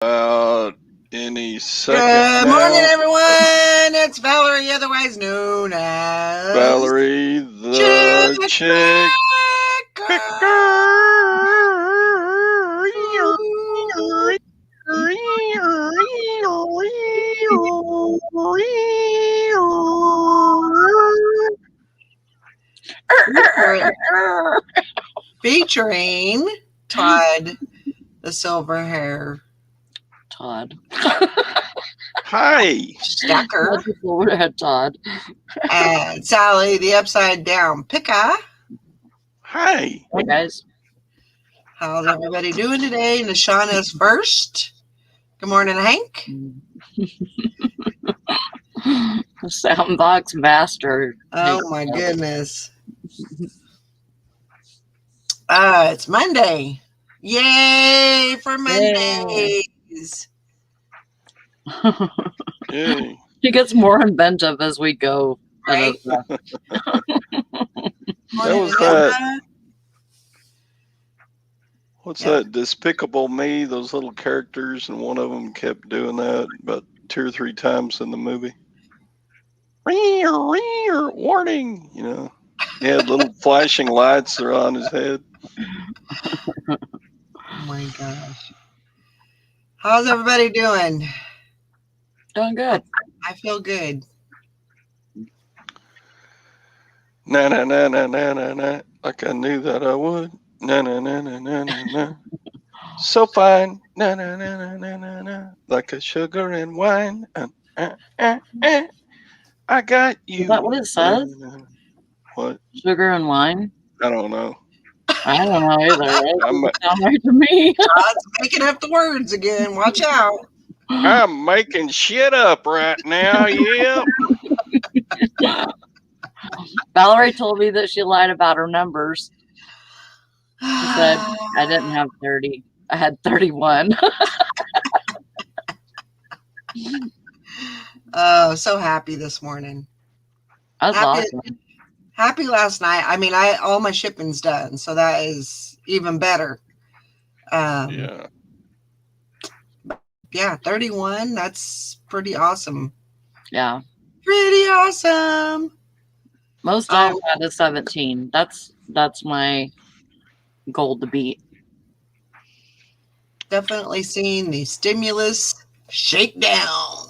Any second Good morning, now. everyone. It's Valerie, otherwise known as Valerie the chick. Featuring Todd, the silver hair Todd. Hi. stacker, Not the silver head Todd. and Sally, the upside down picker. Hi. Hey guys. How's everybody doing today? Nashana's first. Good morning, Hank. Soundbox master. Oh my goodness. It's Monday. Yay for Mondays. Yay. He gets more inventive as we go. Right? That was that. What's that? Despicable Me, those little characters, and one of them kept doing that about 2 or 3 times in the movie. Warning, you know. He had little flashing lights around his head. Oh my gosh. How's everybody doing? Doing good. I feel good. Na na na na na na na. Like I knew that I would. Na na na na na na na. So fine. Na na na na na na na. Like a sugar and wine. I got you. Is that what it says? What? Sugar and wine? I don't know. I don't know either. It doesn't sound right to me. Todd's making up the words again. Watch out. I'm making shit up right now. Yep. Valerie told me that she lied about her numbers. She said I didn't have 30. I had 31. Oh, so happy this morning. That's awesome. Happy last night. I mean, all my shipping's done, so that is even better. Yeah. Yeah, 31. That's pretty awesome. Yeah. Pretty awesome. Most I've had is 17. That's my goal to beat. Definitely seeing the stimulus shakedown.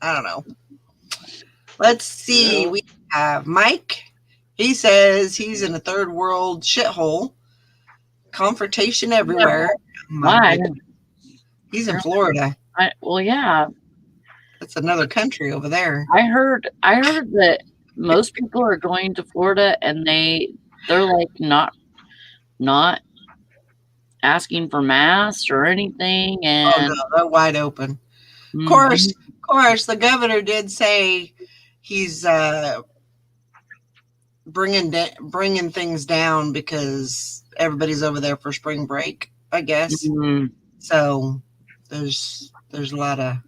I don't know. Let's see. Yeah. We have Mike. He says he's in a third world shithole. Confrontation everywhere. Why? He's in Florida. Well, yeah. That's another country over there. I heard that most people are going to Florida and they're like not asking for masks or anything, and oh no, they're wide open. Mm-hmm. Of course, the governor did say he's bringing things down because everybody's over there for spring break, I guess. Mm-hmm. So there's a lot of,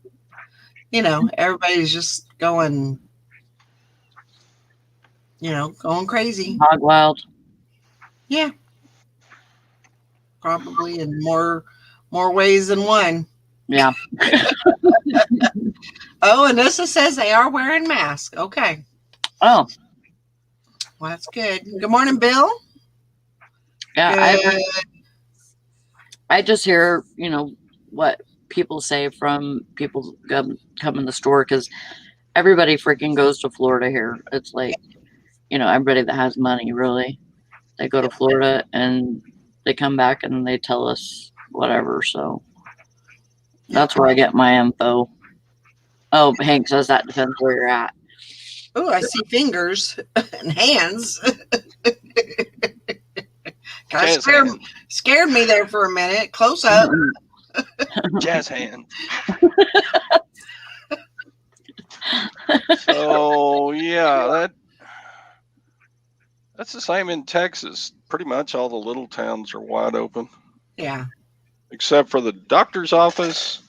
everybody's just going crazy. Hog wild. Yeah. Probably in more ways than one. Yeah. Oh, Anissa says they are wearing masks. Okay. Oh. Well, that's good. Good morning, Bill. Yeah, I just hear, what people say from people come in the store, because everybody freaking goes to Florida here. It's like, everybody that has money, really, they go to Florida and they come back and they tell us whatever. So that's where I get my info. Oh, Hank says that depends where you're at. Oh, I see fingers and hands. Kind of scared me there for a minute. Close up. Jazz hand. So yeah, that's the same in Texas. Pretty much all the little towns are wide open. Yeah. Except for the doctor's office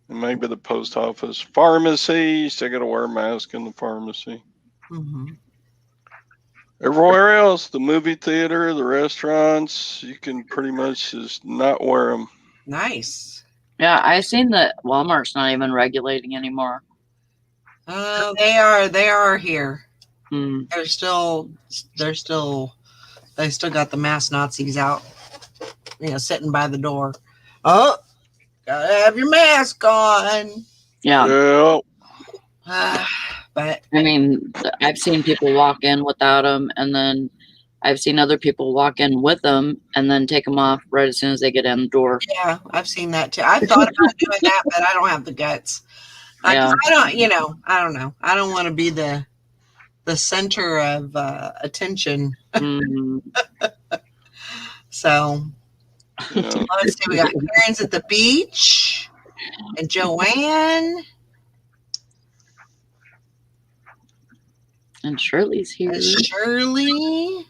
and maybe the post office. Pharmacy, you still got to wear a mask in the pharmacy. Mm-hmm. Everywhere else, the movie theater, the restaurants, you can pretty much just not wear them. Nice. Yeah, I seen that Walmart's not even regulating anymore. They are here. Hmm. They still got the mass Nazis out, sitting by the door. Oh, gotta have your mask on. Yeah. But I mean, I've seen people walk in without them, and then I've seen other people walk in with them and then take them off right as soon as they get in the door. yeah, I've seen that too. I've thought about doing that, but I don't have the guts. Yeah. I don't know. I don't want to be the center of attention. Mhm. So Yeah. let's see. We got Karen's at the beach, and Joanne. And Shirley's here. Shirley.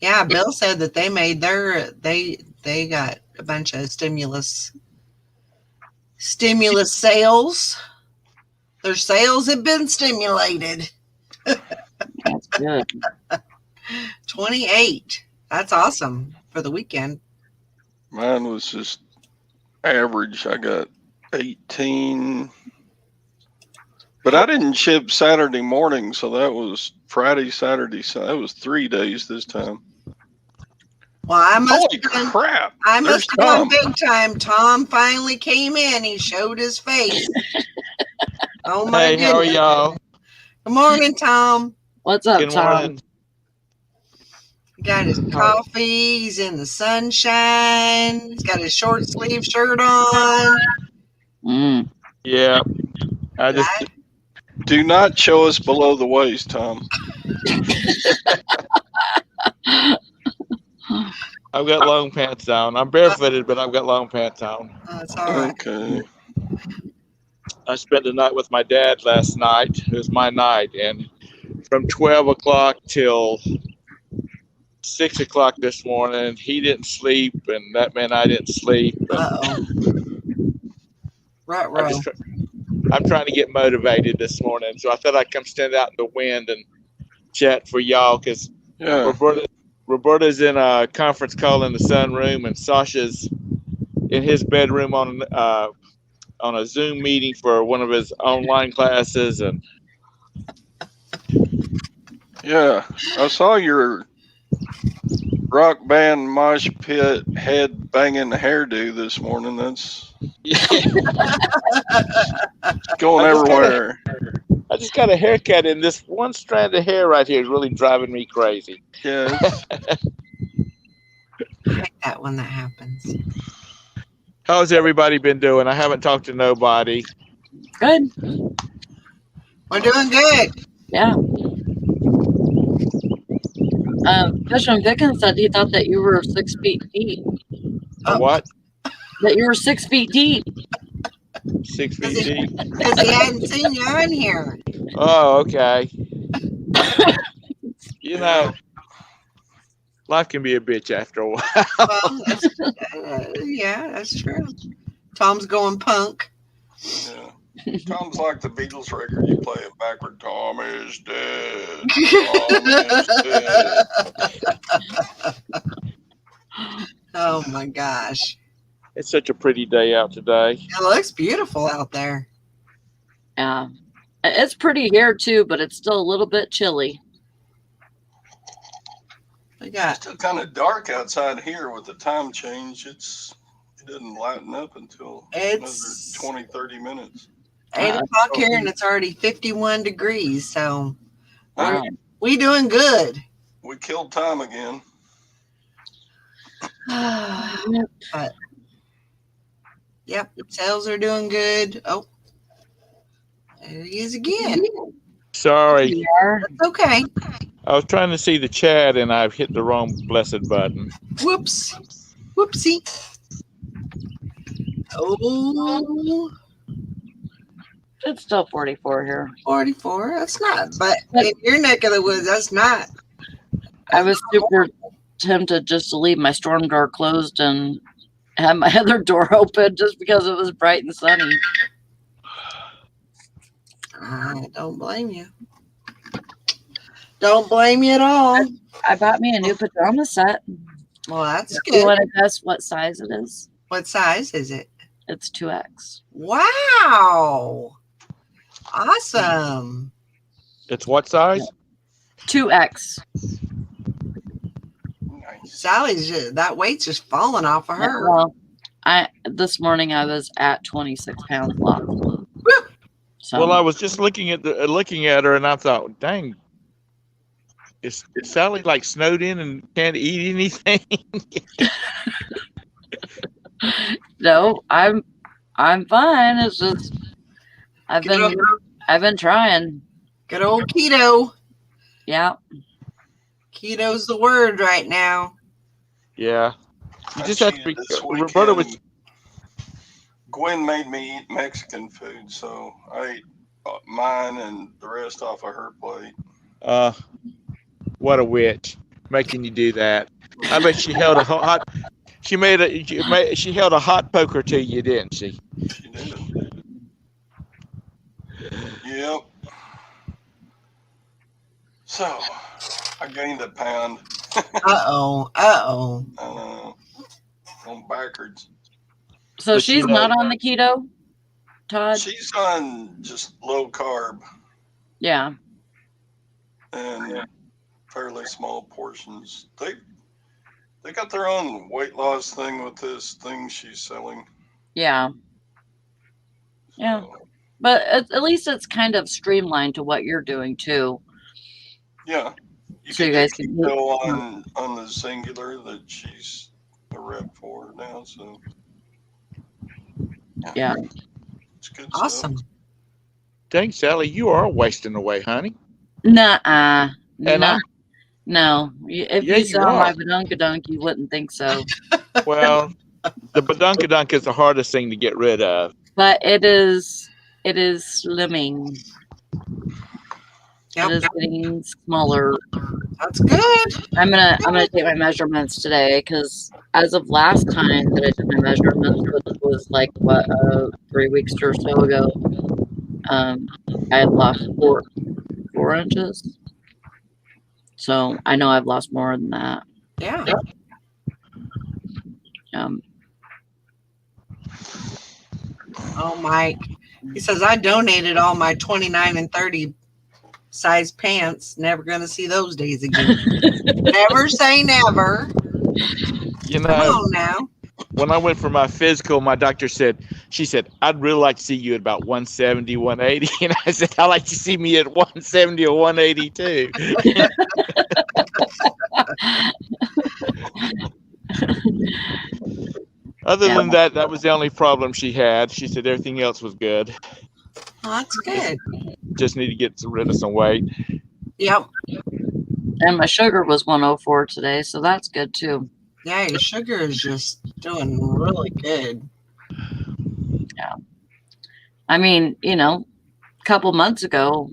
Yeah, Bill said that they made they got a bunch of stimulus sales. Their sales have been stimulated. That's good. 28. That's awesome for the weekend. Mine was just average. I got 18. But I didn't ship Saturday morning, so that was Friday, Saturday. So that was 3 days this time. Well, I must Holy crap. I There's must have gone Tom. big time. Tom finally came in. He showed his face. Oh my Hey, how are goodness. y'all? Good morning, Tom. What's up, Good Tom? morning. He got his coffee. He's in the sunshine. He's got his short sleeve shirt on. Mm. Yeah, I just Do not show us below the waist, Tom. I've got long pants on. I'm barefooted, but I've got long pants on. That's all right. Okay. I spent the night with my dad last night. It was my night, and from 12 o'clock till 6 o'clock this morning, he didn't sleep, and that meant I didn't sleep. Uh-oh. Right. I'm trying to get motivated this morning, so I thought I'd come stand out in the wind and chat for y'all, because Yeah. Roberta's in a conference call in the sunroom, and Sasha's in his bedroom on a Zoom meeting for one of his online classes. And Yeah. I saw your rock band mosh pit head banging hairdo this morning. That's going everywhere. I just got a haircut, and this one strand of hair right here is really driving me crazy. Yeah. I hate that when that happens. How's everybody been doing? I haven't talked to nobody. Good. We're doing good. Yeah. Bishop Dickens said he thought that you were 6 feet deep. What? That you were 6 feet deep. 6 feet deep? Because he hadn't seen you on here. Oh, okay. You know, life can be a bitch after a while. Well, that's true. Tom's going punk. Yeah. Tom's like the Beatles record. You play it backward. Tom is dead. Tom is dead. Oh my gosh. It's such a pretty day out today. It looks beautiful out there. Yeah. It's pretty here too, but it's still a little bit chilly. We It's got still kind of dark outside here with the time change. It doesn't lighten up until It's- another 20, 30 minutes. 8 o'clock here and it's already 51 degrees. So Wow. we doing good. We killed time again. But yep, sales are doing good. Oh, there he is again. Sorry. Yeah. That's okay. I was trying to see the chat, and I've hit the wrong blessed button. Whoops. Whoopsie. Oh, It's still 44 here. 44. That's not, but in your neck of the woods, that's not. I was super tempted just to leave my storm door closed and have my other door open just because it was bright and sunny. I don't blame you. Don't blame you at all. I bought me a new pajama set. Well, that's You good. want to guess what size it is? What size is it? It's 2X. Wow. Awesome. It's what size? 2X. Nice. Sally's that weight's just falling off of her. Well, this morning I was at 26 pounds lost. So Well, I was just looking at her, and I thought, dang, is Sally like snowed in and can't eat anything? no, I'm fine. It's just I've Good been trying. Good old keto. Yeah. Keto's the word right now. Yeah, you I just have to cheated be. this Roberta was. weekend. Gwen made me eat Mexican food, so I ate mine and the rest off of her plate. What a witch, making you do that. I bet she held a hot. She held a hot poker to you, didn't she? She did. Yep. So I gained a pound. Uh-oh. I'm backwards. So But she's not on the keto, Todd? She's on just low carb Yeah. and fairly small portions. They got their own weight loss thing with this thing she's selling. Yeah. Yeah. So, But at least it's kind of streamlined to what you're doing too. yeah. So you can guys do can keto on the singular that she's a rep for now. So Yeah. it's good Awesome. stuff. Dang, Sally, you are wasting away, honey. Nuh-uh. And No. If Yeah, you you saw my are. badunkadunk, you wouldn't think so. Well, the badunkadunk is the hardest thing to get rid of. But it is slimming. Yep. It is getting smaller. That's good. I'm gonna take my measurements today because as of last time that I took my measurements, which was like 3 weeks or so ago, I had lost 4 inches. So I know I've lost more than that. Yeah. Oh, Mike. He says, I donated all my 29 and 30 size pants. Never going to see those days again. Never say never. You Come know, on now. when I went for my physical, my doctor she said, I'd really like to see you at about 170, 180. And I said, I'd like to see me at 170 or 182. Other than that was the only problem she had. She said everything else was good. Oh, that's good. Just need to get rid of some weight. Yep. And my sugar was 104 today, so that's good too. Yeah, your sugar is just doing really good. Yeah. I mean, a couple months ago,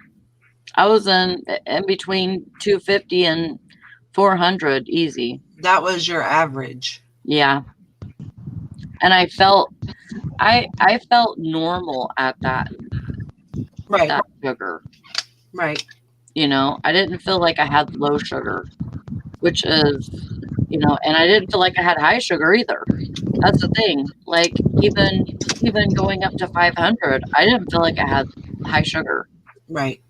I was in between 250 and 400 easy. That was your average. Yeah. And I felt normal at that Right. that sugar. Right. I didn't feel like I had low sugar, which is, and I didn't feel like I had high sugar either. That's the thing. Like even going up to 500, I didn't feel like I had high sugar. Right.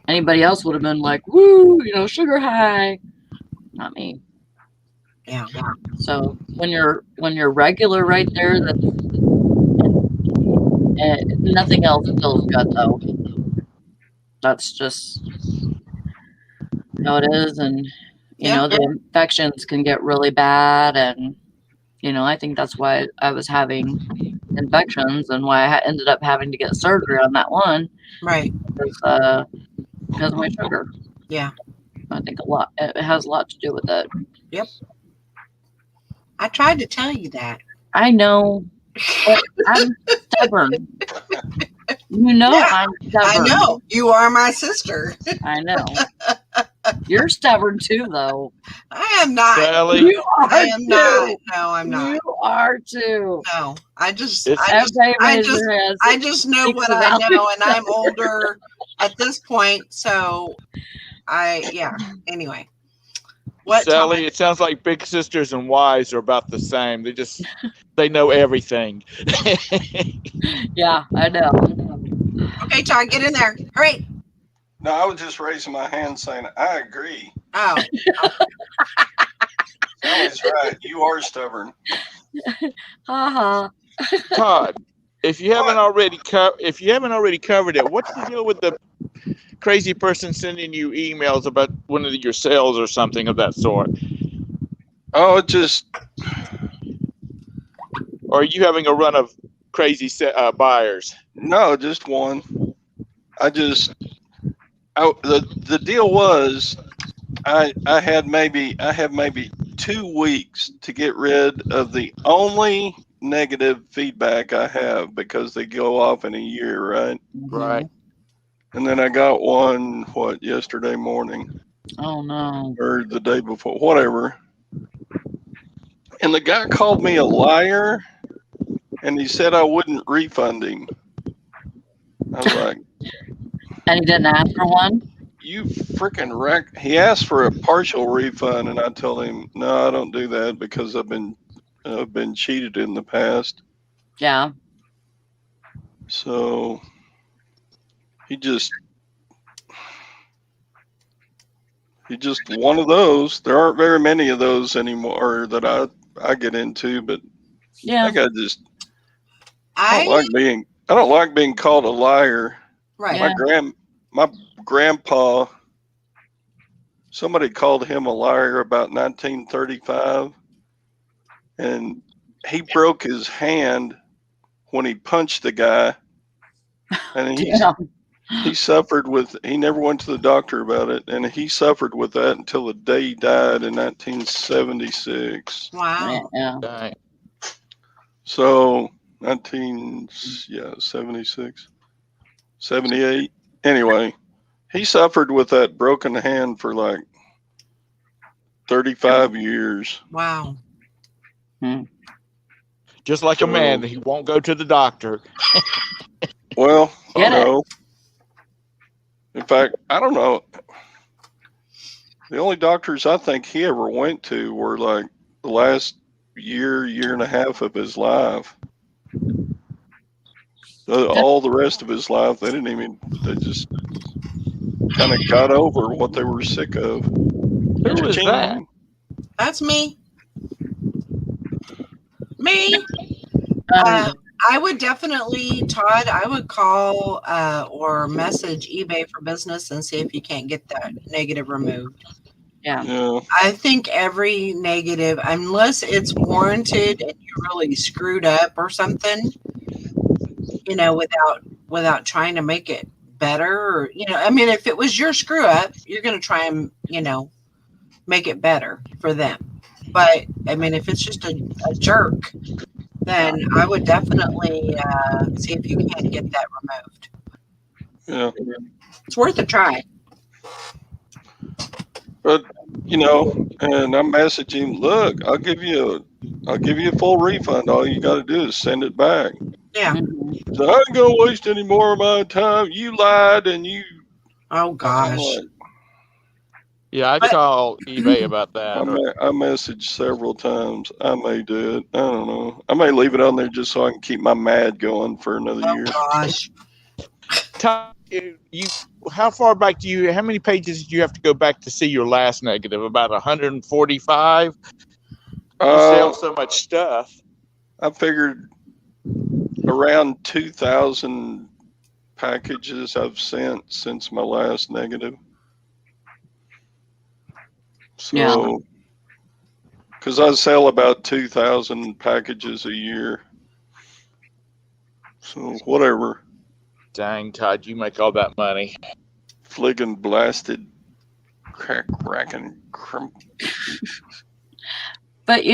Anybody else would have been like, woo, sugar high. Not me. Yeah. So when you're regular right there, that's nothing else feels good though. That's just how it is, and the infections can get really bad, and I think that's why I was having infections and why I ended up having to get surgery on that one. Right. Because of my sugar. Yeah. I think it has a lot to do with it. Yep. I tried to tell you that. I know, but I'm stubborn. Yeah, I'm stubborn. I know. You are my sister. I know. You're stubborn too, though. I am not. Sally, You are I am too. not. No, I'm not. You are too. No. I just Everybody raise their hands. I just know Thanks what for I that. know, and I'm older at this point, so anyway. What, Sally, Todd? it sounds like big sisters and wives are about the same. They know everything. Yeah, I know. Okay, Todd, get in there. Hurry. No, I was just raising my hand saying I agree. Oh, Sally's right. You are stubborn. Haha. Todd, if you haven't already covered it, what's the deal with the crazy person sending you emails about one of your sales or something of that sort? Oh, it just Or are you having a run of crazy buyers? no, just one. The deal was I have maybe 2 weeks to get rid of the only negative feedback I have because they go off in a year, right? Right. And then I got one yesterday morning Oh no. or the day before, whatever. And the guy called me a liar and he said I wouldn't refund him. I was like, And he didn't ask for one? you freaking wreck. He asked for a partial refund and I told him, no, I don't do that because I've been cheated in the past. Yeah. So he just one of those. There aren't very many of those anymore that I get into, but Yeah. I think I don't like being called a liar. right. Yeah. My grandpa, somebody called him a liar about 1935, and he broke his hand when he punched the guy, and he suffered with. He never went to the doctor about it, and he suffered with that until the day he died in 1976. Wow. Yeah. Dang. So 76, 78. Anyway, he suffered with that broken hand for like 35 years. Wow. Just like a man, he won't go to the doctor. Well, Get it. no. In fact, I don't know. The only doctors I think he ever went to were like the last year and a half of his life. All the rest of his life, they just kind of got over what they were sick of. Who is that? That's me. Me. Um, I would definitely, Todd, I would call or message eBay for Business and see if you can't get that negative removed. Yeah. I think every negative, unless it's warranted and you really screwed up or something, without trying to make it better, or, I mean, if it was your screw up, you're going to try and, make it better for them. But I mean, if it's just a jerk, then I would definitely see if you can get that removed. Yeah. It's worth a try. But and I'm messaging, look, I'll give you a full refund. All you got to do is send it back. Yeah. So I ain't gonna waste any more of my time. You lied, and you. Oh gosh. Yeah, I call eBay about that. I messaged several times. I may do it. I don't know. I may leave it on there just so I can keep my mad going for another year. Gosh. Tom, how far back how many pages do you have to go back to see your last negative? About 145? You sell so much stuff. I figured around 2,000 packages I've sent since my last negative. So, because I sell about 2,000 packages a year. So, whatever. Dang, Todd, you make all that money. Fliggin' blasted, crack, racking, crump. But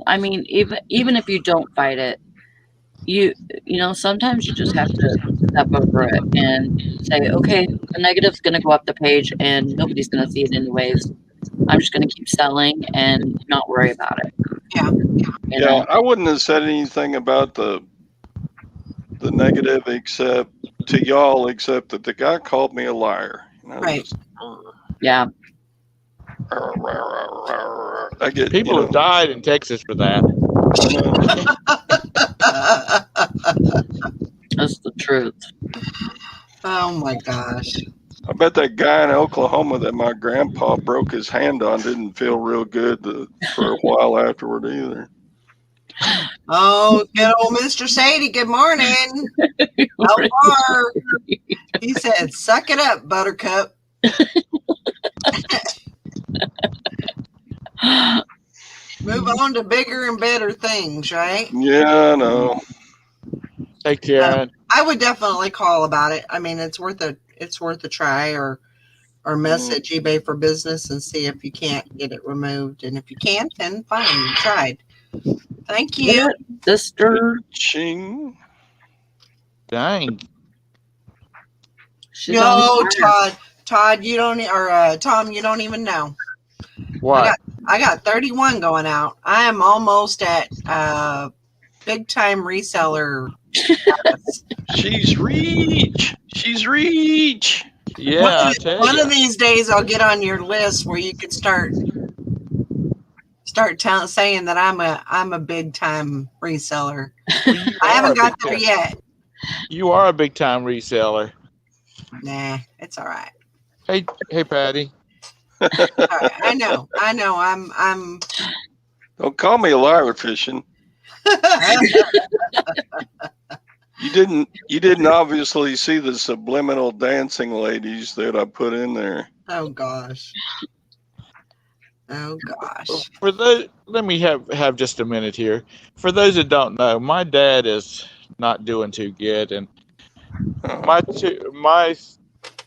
I mean, even if you don't fight it, sometimes you just have to step over it and say, okay, the negative's going to go up the page and nobody's going to see it anyways. I'm just going to keep selling and not worry about it. Yeah. Yeah, I wouldn't have said anything about the negative except that the guy called me a liar. Right. Yeah. I get People have died in Texas for that. That's the truth. Oh my gosh. I bet that guy in Oklahoma that my grandpa broke his hand on didn't feel real good for a while afterward either. Oh, good old Mr. Sadie. Good morning. How far? He said, "Suck it up, Buttercup." Move on to bigger and better things, right? Yeah, I know. Hey, Karen. I would definitely call about it. I mean, it's worth a try, or message eBay for Business and see if you can't get it removed. And if you can't, then fine, you tried. Thank you, sister. Ching. Dang. She's no, Todd, you don't, or Tom, you don't even know. What? I got 31 going out. I am almost at big time reseller. She's reach. Yeah, One of these days I'll get on your list where you could start saying that I'm a big time reseller. I haven't got there yet. You are a big time reseller. Nah, it's all right. Hey, Patty. All right. I know. I'm. Don't call me a liar fishing. You didn't obviously see the subliminal dancing ladies that I put in there. Oh gosh. For those, let me have just a minute here. For those that don't know, my dad is not doing too good, and my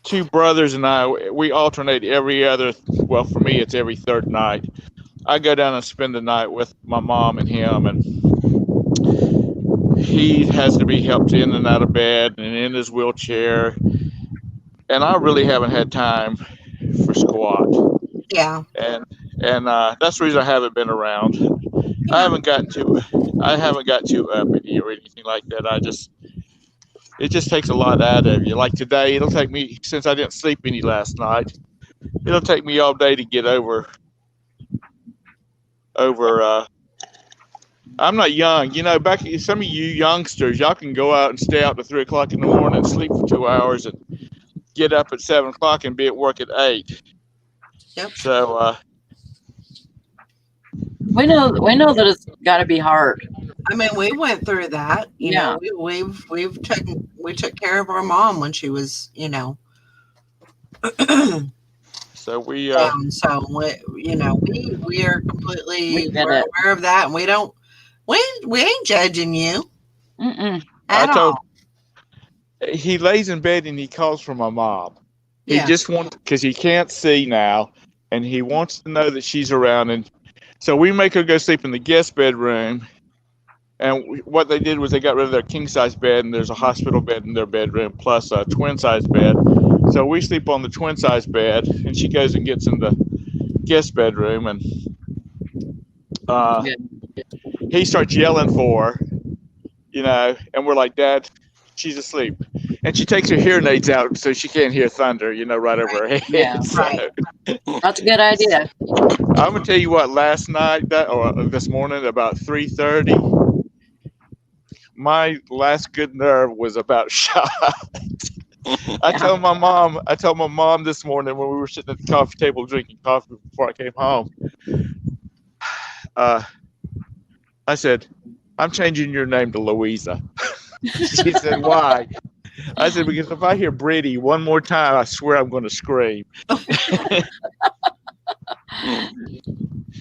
two brothers and I, we alternate every other. Well, for me, it's every third night. I go down and spend the night with my mom and him, and he has to be helped in and out of bed and in his wheelchair, and I really haven't had time for squat. Yeah. And that's the reason I haven't been around. I haven't got too uppity or anything like that. It just takes a lot out of you. Like today, it'll take me, since I didn't sleep any last night, it'll take me all day to get over. I'm not young, back some of you youngsters, y'all can go out and stay out to 3 o'clock in the morning and sleep for 2 hours and get up at 7 o'clock and be at work at 8. Yep. So we know that it's got to be hard. I mean, we went through that. You know, we took care of our mom when she was, So we we are completely aware of that, and we ain't judging you. At all. He lays in bed and he calls for my mom. He Yeah. just wants, because he can't see now, and he wants to know that she's around. And so we make her go sleep in the guest bedroom. And what they did was they got rid of their king size bed, and there's a hospital bed in their bedroom plus a twin size bed. So we sleep on the twin size bed, and she goes and gets in the guest bedroom, and he starts yelling for her, and we're like, "Dad, she's asleep." And she takes her hearing aids out so she can't hear thunder, right over her head. Yeah, right. That's a good idea. I'm gonna tell you what. Last night, this morning, about 3:30, my last good nerve was about shot. I told my mom this morning when we were sitting at the coffee table drinking coffee before I came home. I said, "I'm changing your name to Louisa." She said, "Why?" I said, "Because if I hear Brady one more time, I swear I'm going to scream."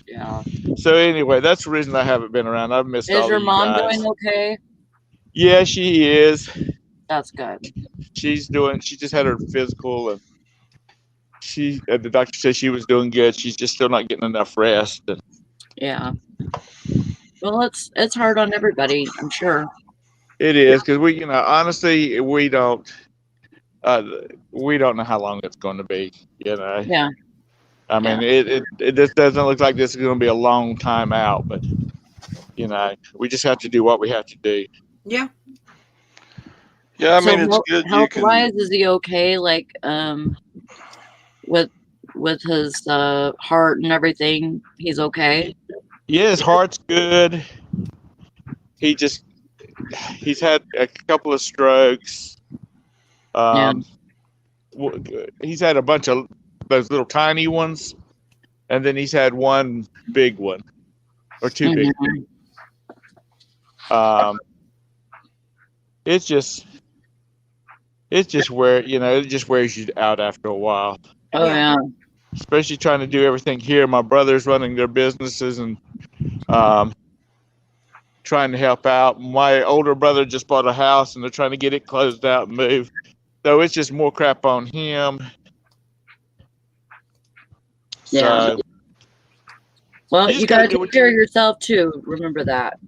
Yeah. So anyway, that's the reason I haven't been around. I've missed all Is of your you mom guys. doing okay? Yeah, she is. That's good. She just had her physical, and the doctor said she was doing good. She's just still not getting enough rest. And Yeah. Well, it's hard on everybody, I'm sure. it is, because we, honestly, we don't know how long it's going to be. Yeah. I mean, it just doesn't look like this is going to be a long time out, but we just have to do what we have to do. Yeah. Yeah, I mean, So it's good. Health wise, is he okay? Like, with with his heart and everything? He's okay. Yeah, his heart's good. He's had a couple of strokes. He's had a bunch of those little tiny ones, and then he's had one big one or two big ones. It's just where, it just wears you out after a while. Oh yeah. Especially trying to do everything here. My brother's running their businesses and trying to help out. My older brother just bought a house and they're trying to get it closed out and moved. So it's just more crap on him. Yeah. So, well, you gotta take care of yourself too. Remember that.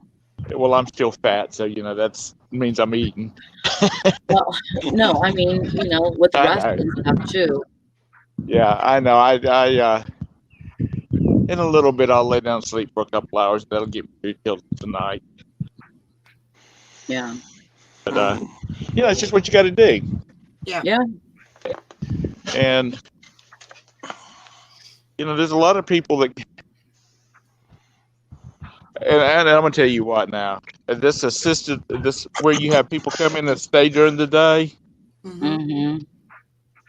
Well, I'm still fat, so that means I'm eating. Well, no, I mean, with the rest and stuff too. Yeah, I know. I in a little bit I'll lay down and sleep for a couple hours. That'll get me till tonight. Yeah. But it's just what you got to do. Yeah. Yeah. And there's a lot of people that. And I'm gonna tell you what now. This where you have people come in and stay during the day. Mm-hmm.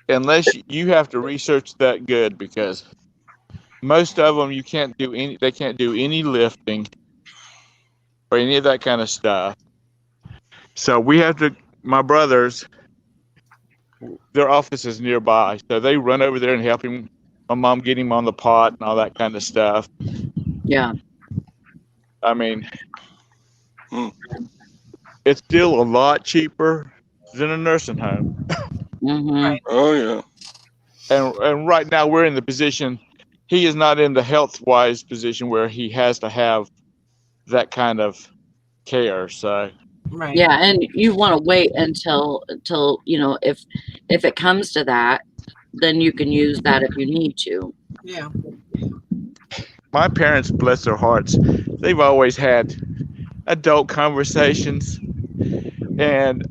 Unless you have to research that good, because most of them they can't do any lifting or any of that kind of stuff. So we have to. My brothers, their office is nearby, so they run over there and help him. My mom get him on the pot and all that kind of stuff. Yeah. I mean, it's still a lot cheaper than a nursing home. Mm-hmm. Right. Oh yeah. And right now we're in the position. He is not in the health-wise position where he has to have that kind of care. So. Right. Yeah, and you want to wait until if it comes to that, then you can use that if you need to. Yeah. My parents, bless their hearts, they've always had adult conversations, and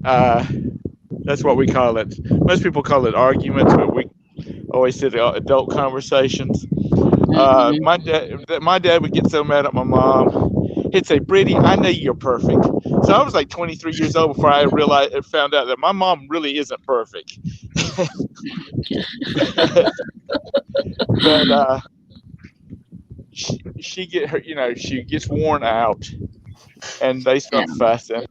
that's what we call it. Most people call it arguments, but we always said adult conversations. Mm-hmm. My dad would get so mad at my mom. He'd say, "Brittany, I know you're perfect." So I was like 23 years old before I found out that my mom really isn't perfect. But she gets worn out, and they start fussing.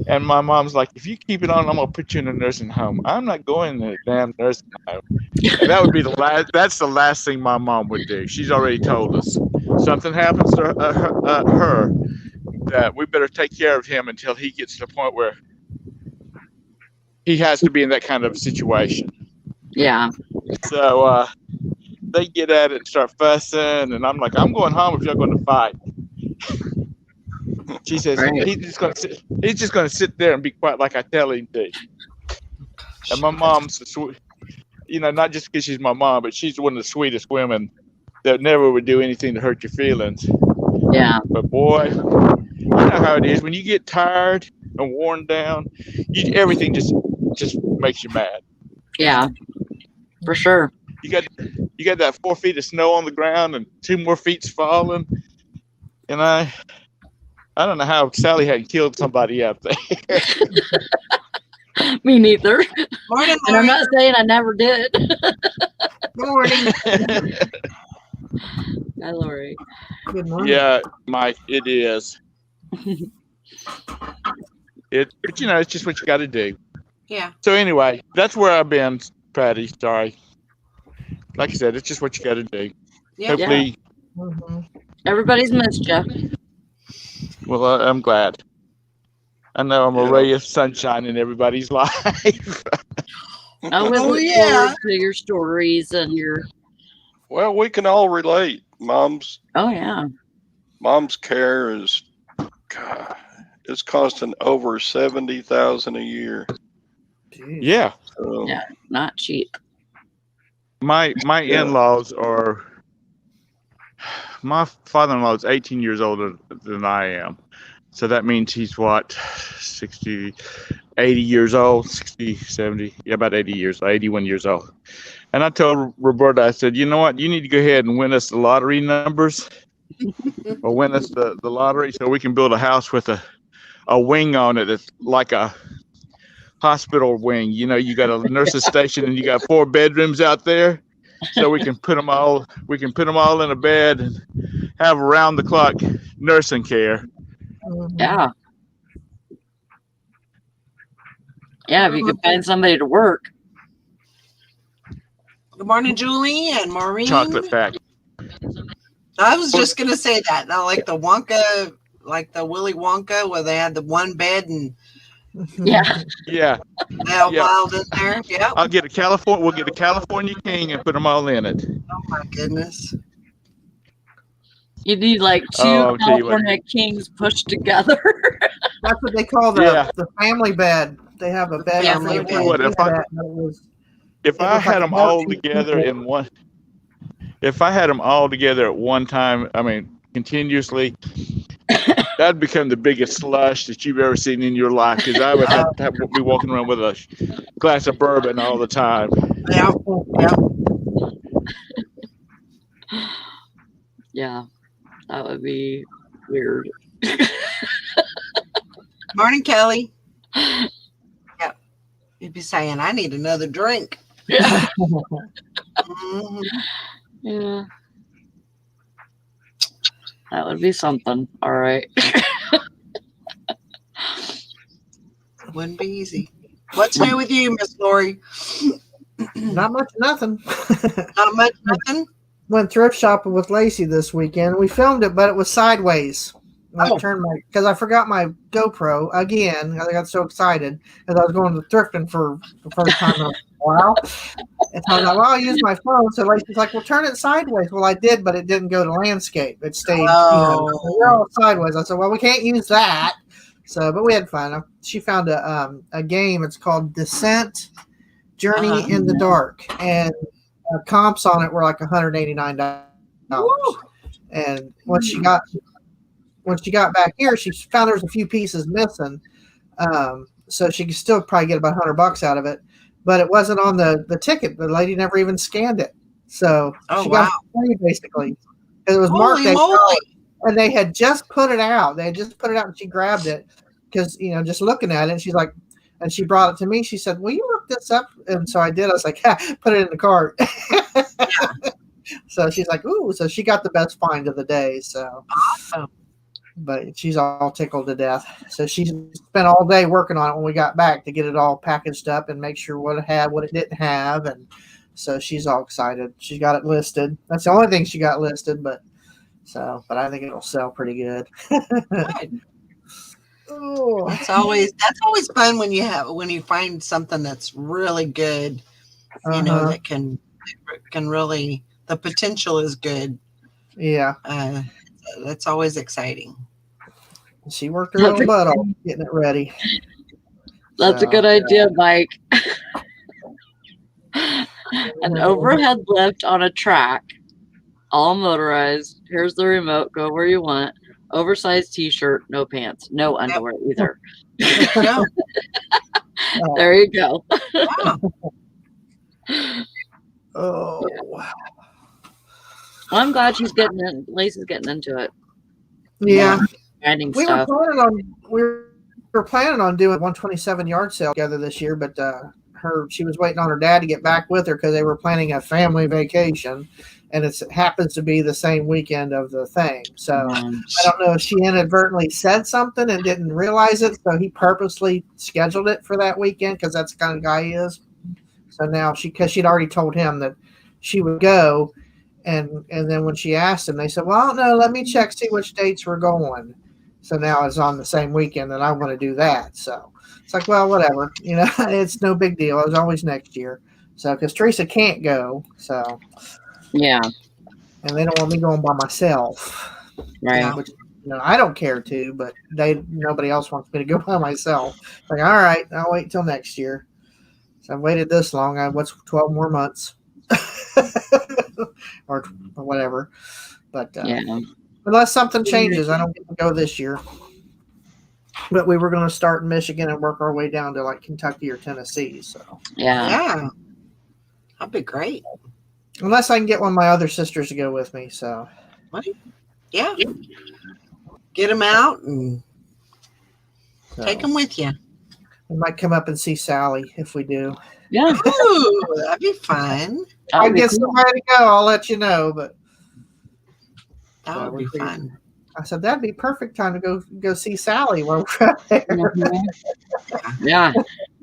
And my mom's like, "If you keep it on, I'm gonna put you in a nursing home." I'm not going to a damn nursing home. And that would be the last. That's the last thing my mom would do. She's already told us something happens to her that we better take care of him until he gets to the point where he has to be in that kind of situation. Yeah. So they get at it and start fussing, and I'm like, "I'm going home if you're going to fight." She says, Right. He's just going to sit there and be quiet like I tell him to. And my mom's, not just because she's my mom, but she's one of the sweetest women that never would do anything to hurt your feelings. Yeah. But boy, you know how it is when you get tired and worn down. Everything just makes you mad. Yeah. For sure. You got that 4 feet of snow on the ground and 2 more feet's falling, and I don't know how Sally hadn't killed somebody up there. Me neither. Morning, And I'm not saying I never did. Morning. Hi, Lori. Good morning. Yeah, Mike, it is. But it's just what you got to do. Yeah. So anyway, that's where I've been, Patty. Sorry. Like I said, it's just what you got to do. Yeah. Hopefully, Everybody's missed you. well, I'm glad. I know I'm a ray of sunshine in everybody's life. I would look forward to your stories and your. Well, we can all relate. Mom's Oh yeah. care is, God, it's costing over $70,000 a year. Yeah. So, Yeah. Not cheap. My in-laws are. My father-in-law is 18 years older than I am. So that means he's what, 80 years old, 60, 70, yeah, about 80 years, 81 years old. And I told Roberta, I said, you know what? You need to go ahead and win us the lottery numbers or win us the lottery so we can build a house with a wing on it. It's like a hospital wing. You know, you got a nurse's station and you got 4 bedrooms out there. So we can put them all in a bed and have around the clock nursing care. Yeah. Yeah, if you could find somebody to work. Good morning, Julie and Maureen. Chocolate fact. I was just gonna say that. Now, like the Wonka, like the Willy Wonka, where they had the one bed and Yeah. Yeah. they all piled in there. Yeah. We'll get a California king and put them all in it. Oh my goodness. You need like 2 I'll tell you what. California kings pushed together. That's what they call the family bed. They have a bed. Family on the bed. What, if I- that was- If I was had like them a all multi- together in one, if I had them all together at one time, I mean, continuously, that'd become the biggest slush that you've ever seen in your life. Because I would have to be walking around with a glass of bourbon all the time. Yeah. Yeah. Yeah. That would be weird. Morning, Kelly. Yeah. You'd be saying, I need another drink. Yeah. Mhm. Yeah. That would be something. All right. Wouldn't be easy. What's new with you, Miss Lori? Not much, nothing. Not much, nothing. Went thrift shopping with Lacey this weekend. We filmed it, but it was sideways. I Oh. turned because I forgot my GoPro again. I got so excited as I was going to thrifting for the first time in a while. And so I was like, well, I'll use my phone. So Lacey's like, well, turn it sideways. Well, I did, but it didn't go to landscape. It stayed, Oh. we're all sideways. I said, well, we can't use that. So, but we had fun. She found a game. It's called Descent Journey in the Dark. And comps on it were like $189. And once she got back here, she found there was a few pieces missing. So she could still probably get about $100 out of it, but it wasn't on the ticket. The lady never even scanned it. So Oh, she wow. got free basically. It was Holy marked moly. and they had just put it out. They had just put it out and she grabbed it because, just looking at it, and she's like, and she brought it to me. She said, will you look this up? And so I did. I was like, yeah, put it in the cart. So she's like, ooh, so she got the best find of the day. So Awesome. but she's all tickled to death. So she spent all day working on it when we got back to get it all packaged up and make sure what it had, what it didn't have. And so she's all excited. She got it listed. That's the only thing she got listed, but I think it'll sell pretty good. Good. Oh, That's always fun when you find something that's really good, that can really, the potential is good. yeah. That's always exciting. She worked her little butt off getting it ready. That's a good idea, Mike. An overhead lift on a track, all motorized. Here's the remote. Go where you want. Oversized t-shirt, no pants, no underwear either. No. There you go. Wow. Oh, Well, I'm glad Lacey's getting into it. yeah. Finding We stuff. were planning on doing a 127 yard sale together this year, but she was waiting on her dad to get back with her because they were planning a family vacation, and it happens to be the same weekend of the thing. So I don't know if she inadvertently said something and didn't realize it, so he purposely scheduled it for that weekend because that's the kind of guy he is. So now because she'd already told him that she would go, and then when she asked him, they said, well, I don't know, let me check, see which dates we're going. So now it's on the same weekend and I want to do that. So it's like, well, whatever, it's no big deal. It was always next year. So, because Teresa can't go. So, Yeah, and they don't want me going by myself. right. Which, I don't care to, but nobody else wants me to go by myself. Like, all right, I'll wait till next year. So I've waited this long. What's 12 more months or whatever. But Yeah. unless something changes, I don't get to go this year. But we were going to start in Michigan and work our way down to like Kentucky or Tennessee. So Yeah. Yeah. That'd be great. Unless I can get one of my other sisters to go with me. So Yeah. Get them out and so take them with you. we might come up and see Sally if we do. Yeah, Ooh, that'd be fun. that I would be get cool. somewhere to go. I'll let you know. But That So would be we're fun. I said that'd be perfect time to go see Sally while we're out there. Mhm. Yeah,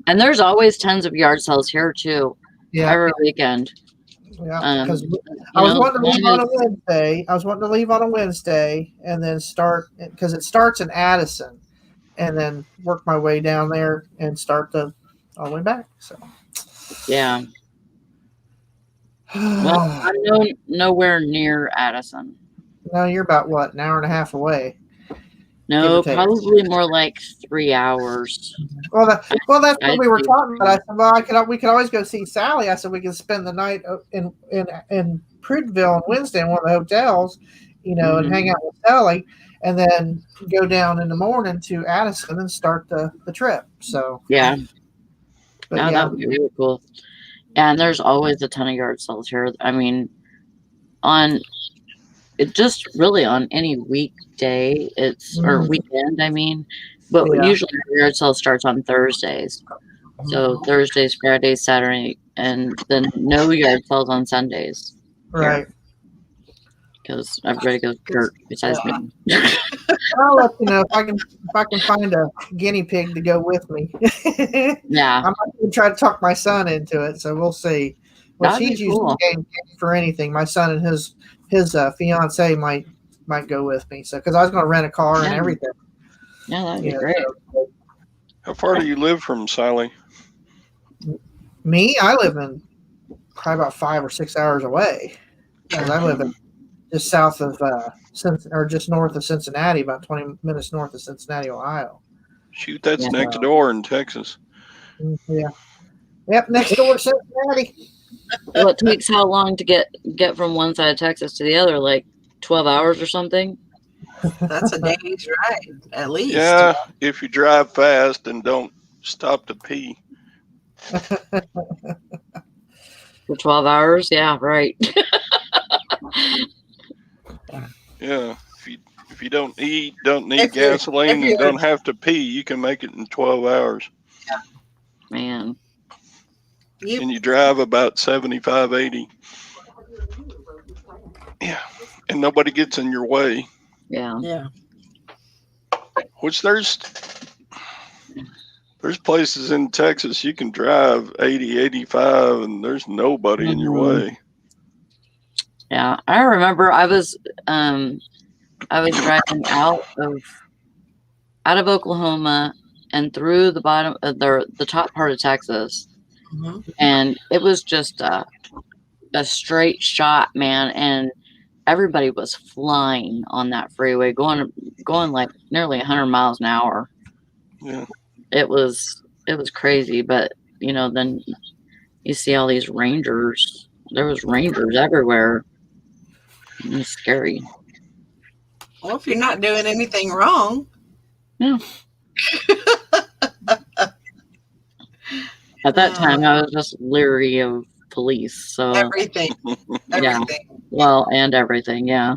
and there's always tons of yard sales here too Yeah, every weekend. yeah. Because You I was know, wanting to leave on long a as- Wednesday. I was wanting to leave on a Wednesday and then start because it starts in Addison, and then work my way down there and start all the way back. So yeah. Well, I'm nowhere near Addison. now you're about what, an hour and a half away. No, or take. probably more like 3 hours. Well, that's I what we were see. talking about. I said, well, we could always go see Sally. I said we could spend the night in Pridville on Wednesday in one of the hotels, and Mhm. hang out with Sally, and then go down in the morning to Addison and start the trip. So Yeah, but no, yeah, that would be really cool. And there's always a ton of yard sales here. I mean, on it just really on any weekday, or Mhm. weekend, I mean, but Yeah. usually the yard sale starts on Thursdays. So Thursdays, Fridays, Saturday, and then no yard sales on Sundays right. because everybody goes to church besides me. I'll let you know if I can find a guinea pig to go with me. Yeah, I might even try to talk my son into it, so we'll see. Well, That'd be he's usually cool. game for anything. My son and his fiance might go with me. So because I was going to rent a car and Yeah. everything. yeah, that'd be Yeah, great. so How far do you live from Sally? me, I live in probably about 5 or 6 hours away. Because I live in just south of or just north of Cincinnati, about 20 minutes north of Cincinnati, Ohio. Shoot, that's Yeah. next door in Texas. Yeah. Yep, next door to Cincinnati. Well, it takes how long to get from one side of Texas to the other? Like 12 hours or something? That's a day's ride, at least. Yeah, if you drive fast and don't stop to pee. For 12 hours? Yeah, right. Yeah, if you don't eat, don't need If you're- gasoline, if you're- and don't have to pee, you can make it in 12 hours. Man. You, And you drive about 75, 80. Yeah, and nobody gets in your way. Yeah. yeah. Which there's places in Texas you can drive 80, 85, and there's nobody in your Mhm. way. Yeah. I remember I was driving out of Oklahoma and through the bottom of the top part of Texas. Mhm. And it was just a straight shot, man. And everybody was flying on that freeway, going like nearly 100 miles an hour. Yeah, It was crazy. But then you see all these rangers. There was rangers everywhere. It was scary. Well, if you're not doing anything wrong, At that time, I was just leery of police. So everything, Yeah. everything. well, and everything. Yeah.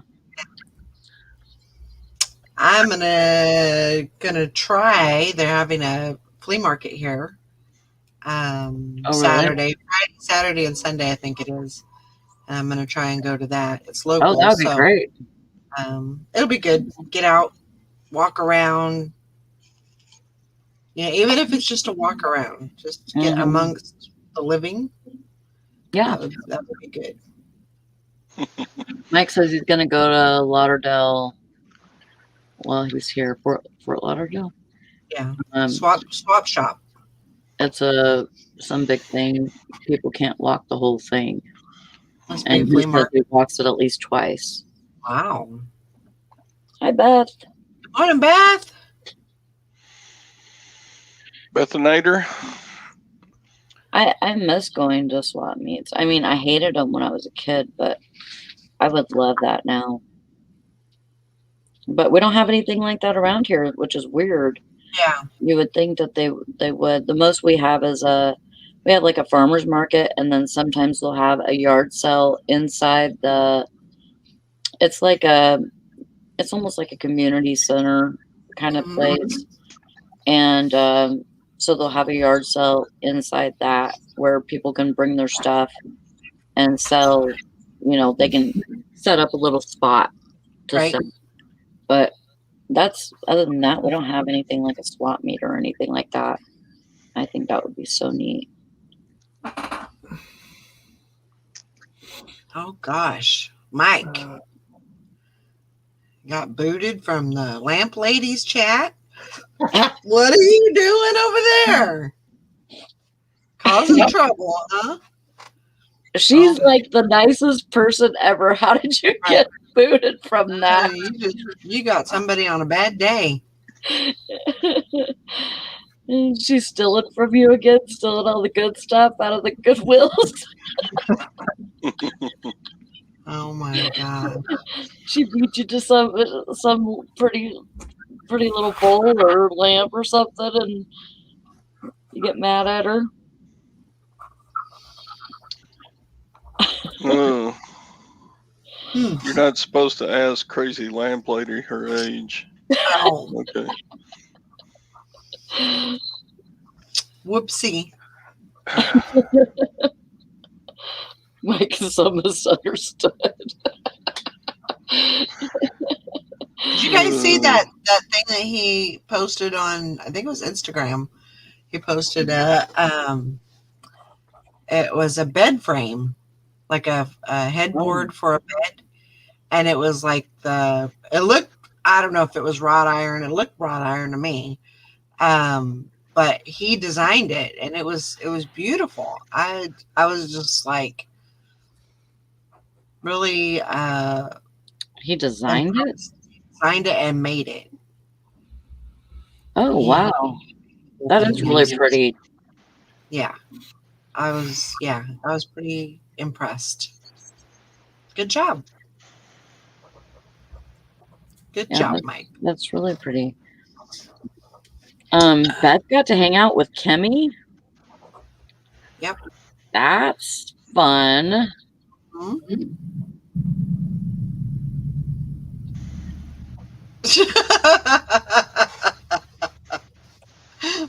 I'm gonna try. They're having a flea market here. Oh, really? Saturday and Sunday, I think it is. And I'm gonna try and go to that. It's local, Oh, that would be so great. it'll be good. Get out, walk around. Yeah, even if it's just a walk around, just to get Mhm. amongst the living. Yeah. That would be good. Mike says he's gonna go to Lauderdale. Well, he was here, Fort Lauderdale. Yeah, Um, swap shop. it's some big thing. People can't walk the whole thing, Must be a and he flea says market. he walks it at least twice. Wow. Hi, Beth. Morning, Beth. Bethanator. I miss going to swap meets. I mean, I hated them when I was a kid, but I would love that now. But we don't have anything like that around here, which is weird. Yeah. You would think that they would. The most we have is a we have like a farmer's market, and then sometimes we'll have a yard sale inside the, it's like it's almost like a community center kind of place. And so they'll have a yard sale inside that where people can bring their stuff and sell, they can set up a little spot to Right. sell. But other than that, we don't have anything like a swap meet or anything like that. I think that would be so neat. Oh gosh, Mike got booted from the Lamp Ladies chat. What are you doing over there? Causing trouble, huh? She's like the nicest person ever. How did you get booted from that? You got somebody on a bad day. She's stealing from you again, stealing all the good stuff out of the Goodwills. Oh my god! She beat you to some pretty little bowl or lamp or something, and you get mad at her. You're not supposed to ask Crazy Lamp Lady her age. Oh, Okay. whoopsie! Mike is so misunderstood. Did you guys see that thing that he posted on? I think it was Instagram. He posted it was a bed frame, like a headboard for a bed, and it was like it looked. I don't know if it was wrought iron. It looked wrought iron to me, but he designed it, and it was beautiful. I was just like really. He designed it? Designed it and made it. Oh, wow. That is really pretty. Yeah. I was pretty impressed. Good job. Good job, Mike. That's really pretty. Beth got to hang out with Kemi. Yep. That's fun. Mm-hmm.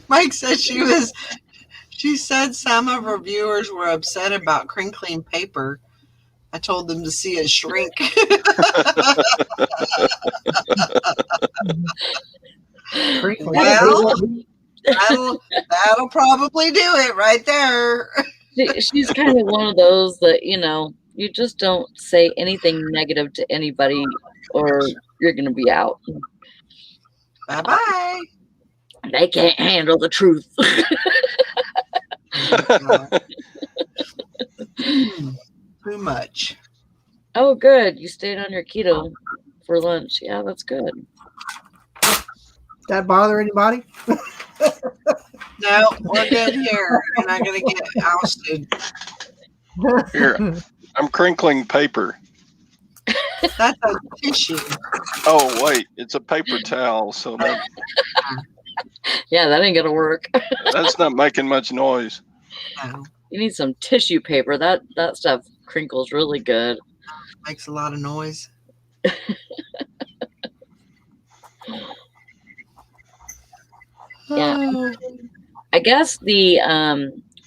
Mike said she said some of her viewers were upset about crinkling paper. I told them to see it shrink. Well, that'll probably do it right there. She's kind of one of those that, you just don't say anything negative to anybody or you're going to be out. Bye-bye. They can't handle the truth. Too much. Oh, good. You stayed on your keto for lunch. Yeah, that's good. That bother anybody? No, we're good here. You're not going to get ousted. Here, I'm crinkling paper. That's a tissue. Oh, wait, it's a paper towel, so Yeah, that ain't gonna work. that's not making much noise. No, You need some tissue paper. That stuff crinkles really good. makes a lot of noise. Yeah. I guess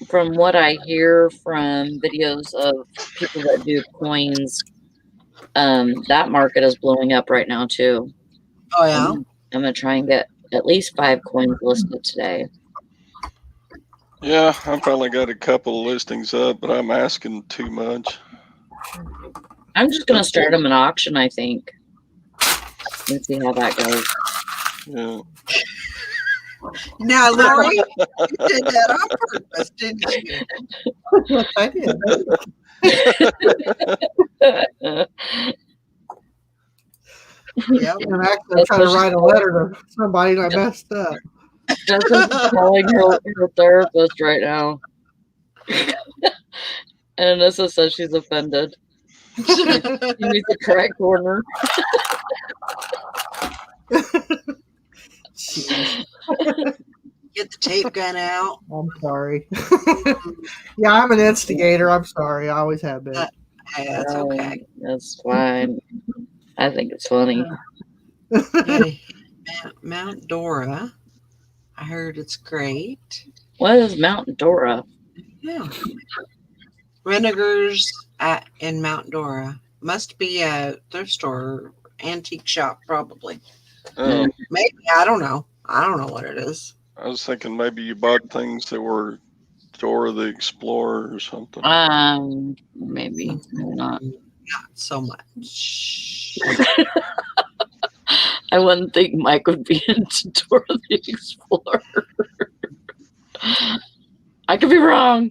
from what I hear from videos of people that do coins, that market is blowing up right now too. Oh yeah. I'm gonna try and get at least 5 coins listed today. Yeah, I probably got a couple of listings up, but I'm asking too much. I'm just gonna start them an auction, I think, and see how that goes. Yeah. Now, Lori, you did that on purpose, didn't you? I did. Yep. I'm actually trying to write a letter to somebody that I messed up. Justin's calling her therapist right now. And Anissa says she's offended. She needs the correct corner. Get the tape gun out. I'm sorry. Yeah, I'm an instigator. I'm sorry. I always have been. Hey, that's okay. That's fine. I think it's funny. Gotta hit Mount Dora. I heard it's great. What is Mount Dora? Yeah. Renegers in Mount Dora. Must be a thrift store, antique shop, probably. Oh, Maybe. I don't know. I don't know what it is. I was thinking maybe you bought things that were Dora the Explorer or something. Maybe not. Not so much. I wouldn't think Mike would be into Dora the Explorer. I could be wrong.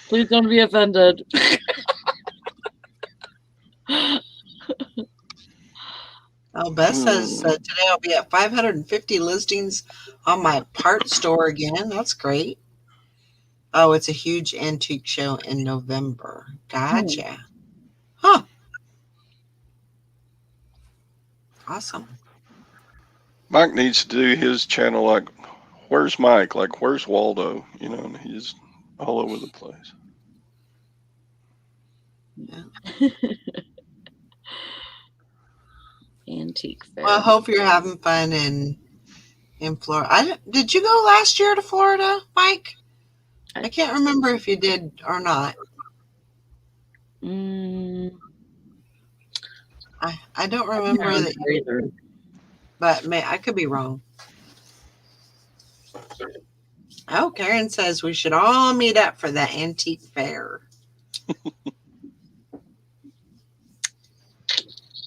Please don't be offended. Oh, Beth says today I'll be at 550 listings on my parts store again. That's great. Oh, it's a huge antique show in November. Gotcha. Huh. Awesome. Mike needs to do his channel like, where's Mike? Like, where's Waldo? You know, and he's all over the place. Antique fair. Well, I hope you're having fun in Florida. Did you go last year to Florida, Mike? I can't remember if you did or not. I don't remember that either. But I could be wrong. Oh, Karen says we should all meet up for that antique fair.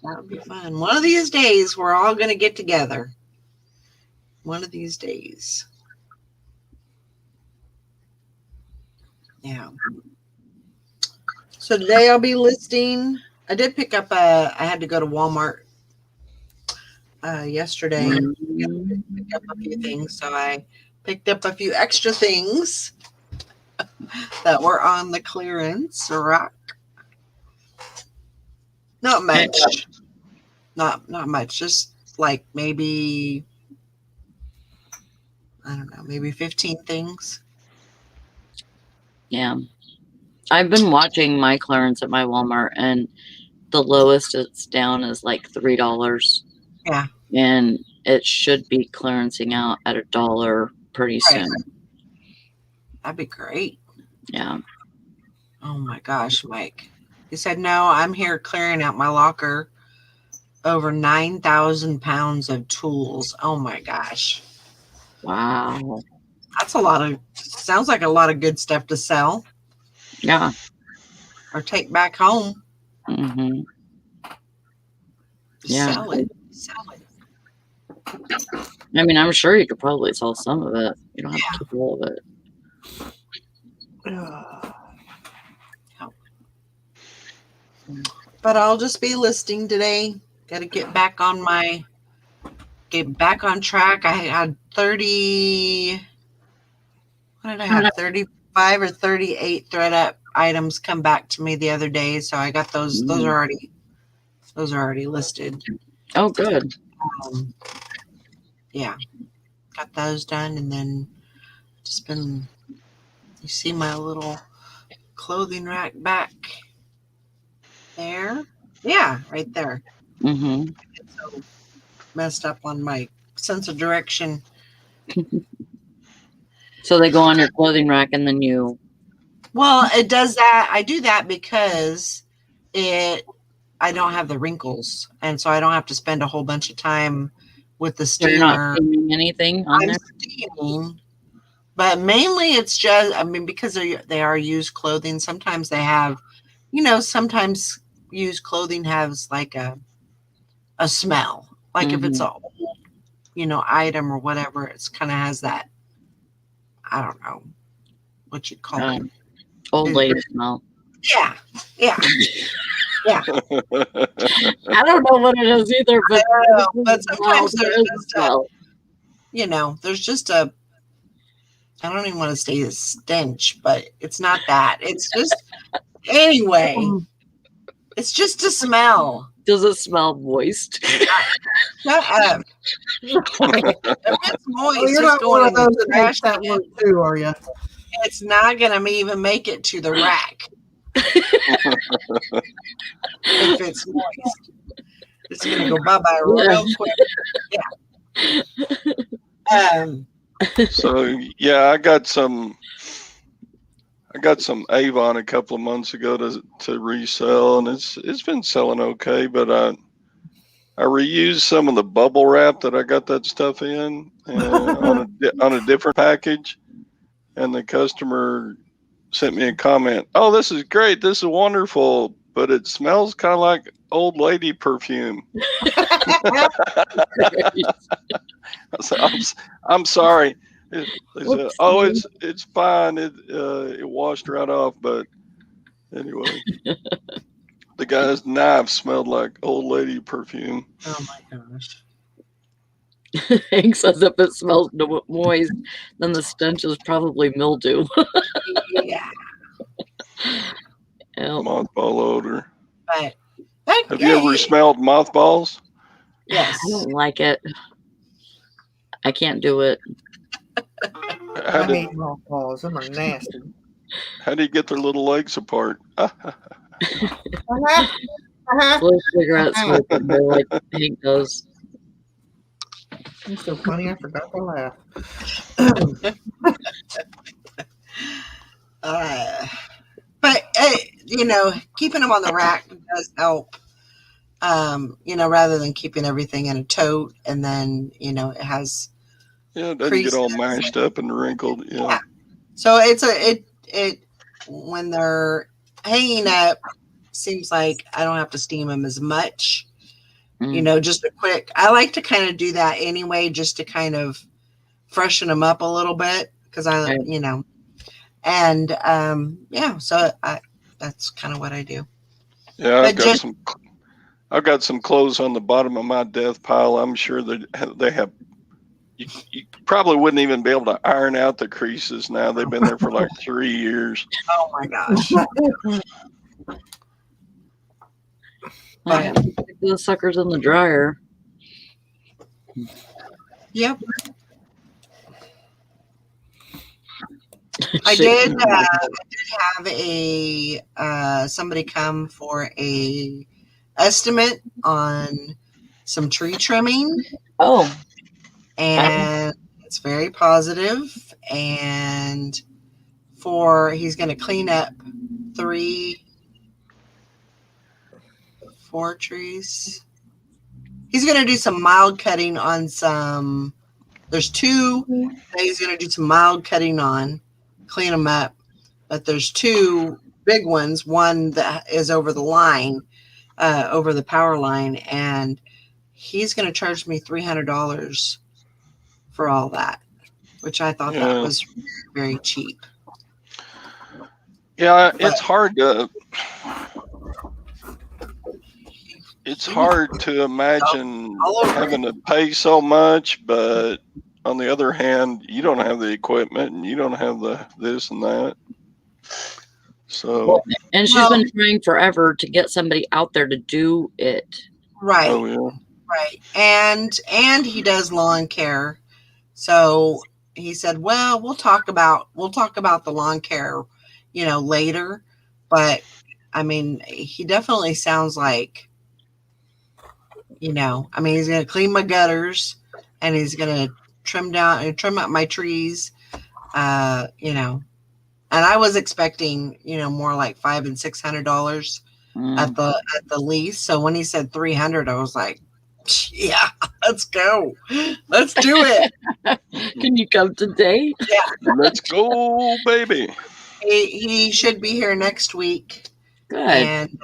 That would be fun. One of these days, we're all going to get together. One of these days. Yeah. So today I'll be listing. I did pick up I had to go to Walmart yesterday and pick up a few things. So I picked up a few extra things that were on the clearance rack. Not much. Not much. Just like maybe, I don't know, maybe 15 things. Yeah. I've been watching my clearance at my Walmart, and the lowest it's down is like $3. Yeah. And it should be clearancing out at $1 pretty Right. soon. That'd be great. Yeah. Oh my gosh, Mike. He said, no, I'm here clearing out my locker. Over 9,000 pounds of tools. Oh my gosh. Wow. That's sounds like a lot of good stuff to sell Yeah. or take back home. Mm-hmm. Just Yeah. Sell it. I mean, I'm sure you could probably sell some of it. You don't have to keep all of it. But I'll just be listing today. Got to get back on track. I had 30. What did I have? 35 or 38 ThreadUp items come back to me the other day. So I got those. Those are already listed. Oh, good. Yeah, got those done, and then just been. You see my little clothing rack back there? Yeah, right there. Mm-hmm. So messed up on my sense of direction. So they go on your clothing rack, and then you. Well, it does that. I do that because I don't have the wrinkles, and so I don't have to spend a whole bunch of time with the So you're not steamer. steaming anything on I'm there? steaming, but mainly it's just, I mean, because they are used clothing. Sometimes they have, sometimes used clothing has like a smell. Like if it's a old, item or whatever, it's kind of has that, I don't know what you call it. Old lady smell. Yeah. Yeah. Yeah. I don't know what it is either, but, But sometimes there there's is a smell. there's just I don't even want to say a stench, but it's not that. It's just, anyway, it's just a smell. Does it smell moist? Shut up. it's moist, Oh, you're it's not going one in of those the that trash makes that can. work too, are you? It's not gonna even make it to the rack if it's moist. It's gonna go bye-bye real quick. Yeah. So yeah, I got some Avon a couple of months ago to resell, and it's been selling okay. But I reused some of the bubble wrap that I got that stuff in on a different package, and the customer sent me a comment. Oh, this is great. This is wonderful, but it smells kind of like old lady perfume. I'm sorry. They said, "Oh, it's fine. It washed right off." But anyway, the guy's knife smelled like old lady perfume. Oh my gosh. Hank says if it smells moist, then the stench is probably mildew. Yeah. Yeah. Mothball odor. But Have you ever smelled mothballs? Yes. I don't like it. I can't do it. How I do, hate mothballs. Them are nasty. how do you get their little legs apart? Slow cigarette smoking, they're like Hank does. You're so funny. I forgot to laugh. But keeping them on the rack does help. Rather than keeping everything in a tote and then it has Yeah, it doesn't get all mashed up and wrinkled. Yeah. So it when they're hanging up, seems like I don't have to steam them as much. Just a quick. I like to kind of do that anyway, just to kind of freshen them up a little bit because and so that's kind of what I do. Yeah, I've got some clothes on the bottom of my death pile. I'm sure that they have. You probably wouldn't even be able to iron out the creases now. They've been there for like 3 years. Oh my gosh. I have to stick those suckers in the dryer. Yep. I did have somebody come for a estimate on some tree trimming. Oh. And it's very positive. And he's going to clean up 4 trees. He's going to do some mild cutting on some. There's 2 that he's going to do some mild cutting on, clean them up. But there's 2 big ones. One that is over the line, over the power line. And he's going to charge me $300 for all that, which I thought that was very, very cheap. Yeah, it's hard to imagine having to pay so much, but on the other hand, you don't have the equipment and you don't have the this and that. So, and she's been trying forever to get somebody out there to do it. Right. Oh yeah. Right. And he does lawn care. So he said, well, we'll talk about the lawn care, later. But I mean, he definitely sounds like, he's going to clean my gutters and he's going to trim up my trees, and I was expecting, more like $500 and $600 at the least. So when he said 300, I was like, yeah, let's go. Let's do it. Can you come today? Yeah. Let's go, baby. He should be here next week. Good. And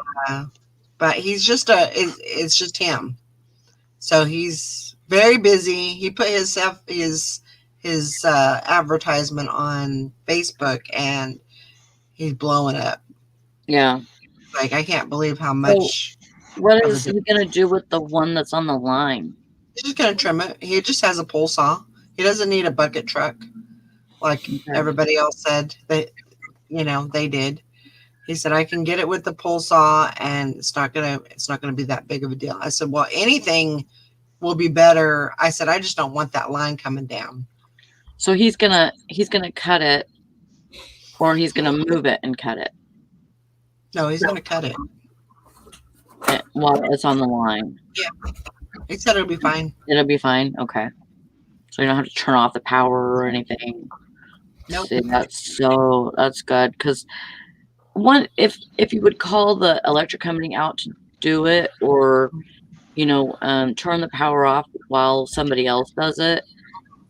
but he's just it's just him. So he's very busy. He put his advertisement on Facebook and he's blowing up. Yeah. Like I can't believe how much. What is he going to do with the one that's on the line? He's just going to trim it. He just has a pole saw. He doesn't need a bucket truck like everybody else said that, they did. He said, I can get it with the pole saw and it's not going to be that big of a deal. I said, well, anything will be better. I said, I just don't want that line coming down. So he's gonna cut it, or he's gonna move it and cut it No, he's going to cut it. while it's on the line. He said it'll be fine. It'll be fine. Okay. So you don't have to turn off the power or anything. Nope. See, that's good, because if you would call the electric company out to do it, or turn the power off while somebody else does it,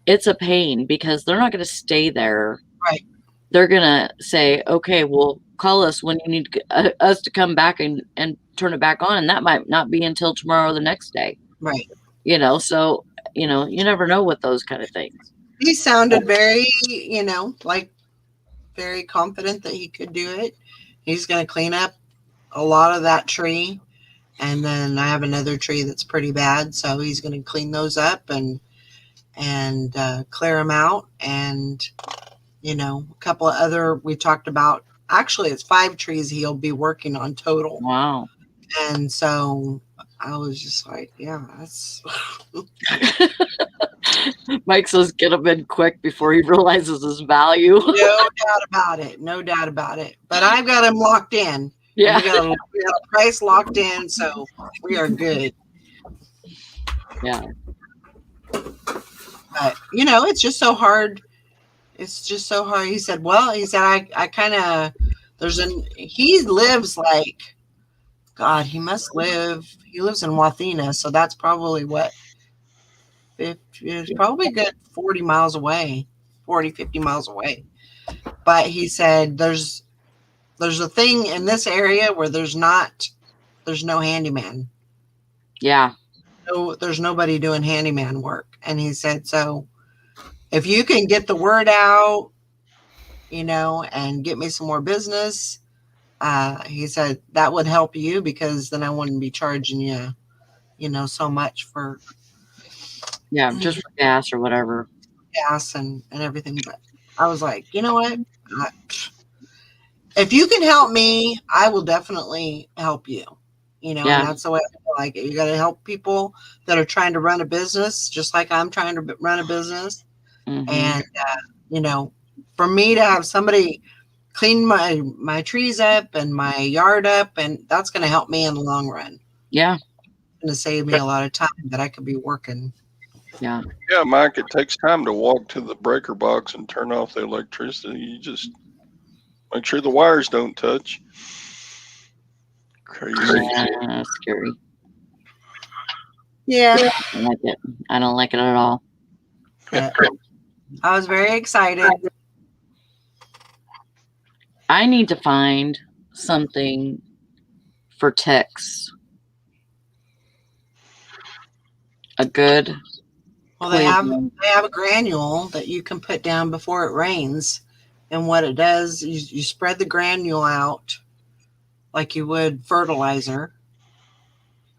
it's a pain because they're not going to stay there. Right. They're going to say, okay, well, call us when you need us to come back and turn it back on. And that might not be until tomorrow or the next day. Right. So, you never know with those kind of things. He sounded very, like very confident that he could do it. He's going to clean up a lot of that tree. And then I have another tree that's pretty bad. So he's going to clean those up and clear them out. And, a couple of other, we talked about, actually it's 5 trees he'll be working on total. Wow. And so I was just like, yeah, that's. Mike says get him in quick before he realizes his value. No doubt about it. No doubt about it. But I've got him locked in. Yeah. We got a price locked in, so we are good. Yeah. But, it's just so hard. It's just so hard. He said, I kind of, he lives like, God, he lives in Wathena. So that's probably it's probably a good 40 miles away, 40, 50 miles away. But he said, there's a thing in this area where there's no handyman. Yeah. No, there's nobody doing handyman work. And he said, so if you can get the word out, and get me some more business, he said that would help you, because then I wouldn't be charging you, so much for just for gas or whatever. Gas and everything. But I was like, you know what? If you can help me, I will definitely help you. And that's the way I feel like it. You got to help people that are trying to run a business, just like I'm trying to run a business. Mm-hmm. And, for me to have somebody clean my trees up and my yard up, and that's going to help me in the long run. Yeah. It's going to save me a lot of time that I could be working. Yeah. Yeah, Mike, it takes time to walk to the breaker box and turn off the electricity. You just make sure the wires don't touch. Crazy. Yeah, that's scary. Yeah. I don't like it. I don't like it at all. I was very excited. I need to find something for ticks. A good. Well, they have a granule that you can put down before it rains. And what it does, you spread the granule out like you would fertilizer.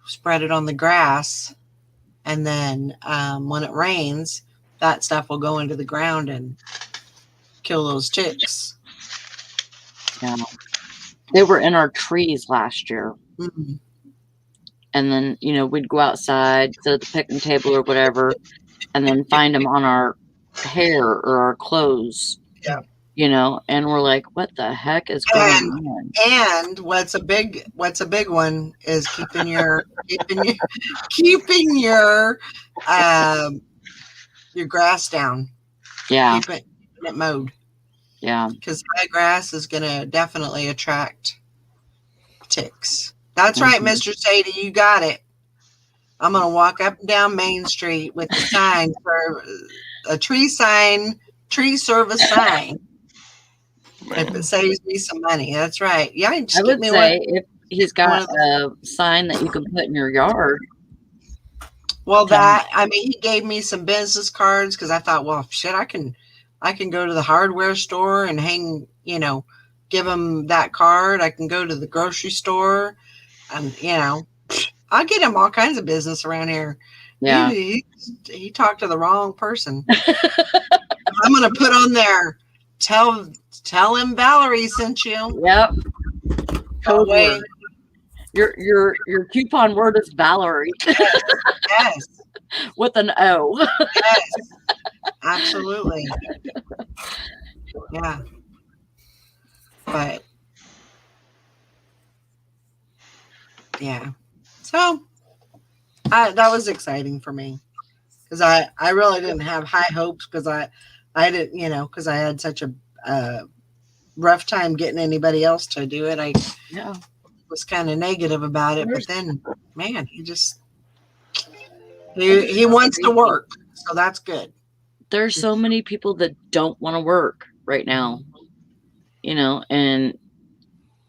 Spread it on the grass. And then when it rains, that stuff will go into the ground and kill those ticks. Yeah. They were in our trees last year. Mm-hmm. And then, we'd go outside, sit at the picnic table or whatever, and then find them on our hair or our clothes. Yeah. And we're like, what the heck is going on? And what's a big one is keeping your grass down. Yeah. Keeping it mowed. Yeah. Because high grass is going to definitely attract ticks. That's right, Mr. Sadie, you got it. I'm going to walk up and down Main Street with the sign for a tree service sign. Man. If it saves me some money. That's right. Yeah, I would say if he's got a sign that you can put in your yard. Well, he gave me some business cards because I thought, well, shit, I can go to the hardware store and give them that card. I can go to the grocery store and, I'll get him all kinds of business around here. Yeah. He talked to the wrong person. I'm going to put on there, tell him Valerie sent you. Yep. Code word. Your coupon word is Valerie. Yes. with an O. Yes, absolutely. Yeah. But yeah. So that was exciting for me because I really didn't have high hopes because I didn't, because I had such a rough time getting anybody else to do it. I Yeah. was kind of negative about it, but then, man, he wants to work, so that's good. There's so many people that don't want to work right now, and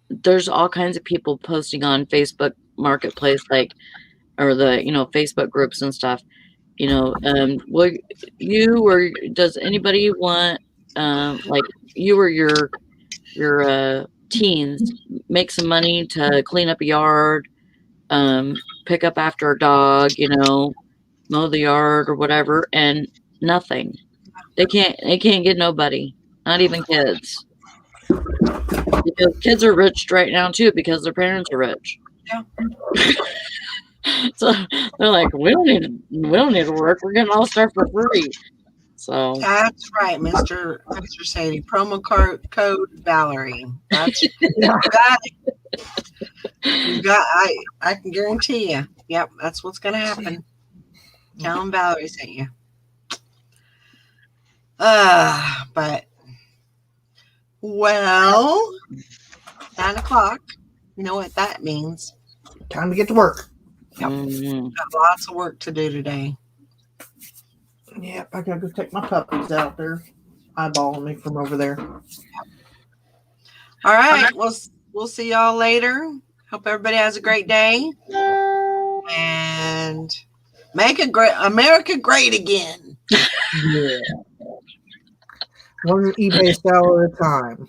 there's all kinds of people posting on Facebook Marketplace, or the, Facebook groups and stuff, will you, or does anybody want, you or your teens make some money to clean up a yard, pick up after a dog, mow the yard or whatever, and nothing. They can't get nobody, not even kids. Because kids are rich right now too because their parents are rich. Yeah. So they're like, we don't need to work. We're getting all stuff for free. So that's right, Mr. Sadie. Promo code Valerie. That's you got it. I can guarantee you. Yep, that's what's gonna happen. Tell them Valerie sent you. But well, 9 o'clock. You know what that means. Time to get to work. Yep. mm-hmm. Got lots of work to do today. Yep, I gotta go take my puppies out there, eyeballing me from over there. All right, we'll see y'all later. Hope everybody has a great day, and make America great again. Yeah. One eBay seller at a time.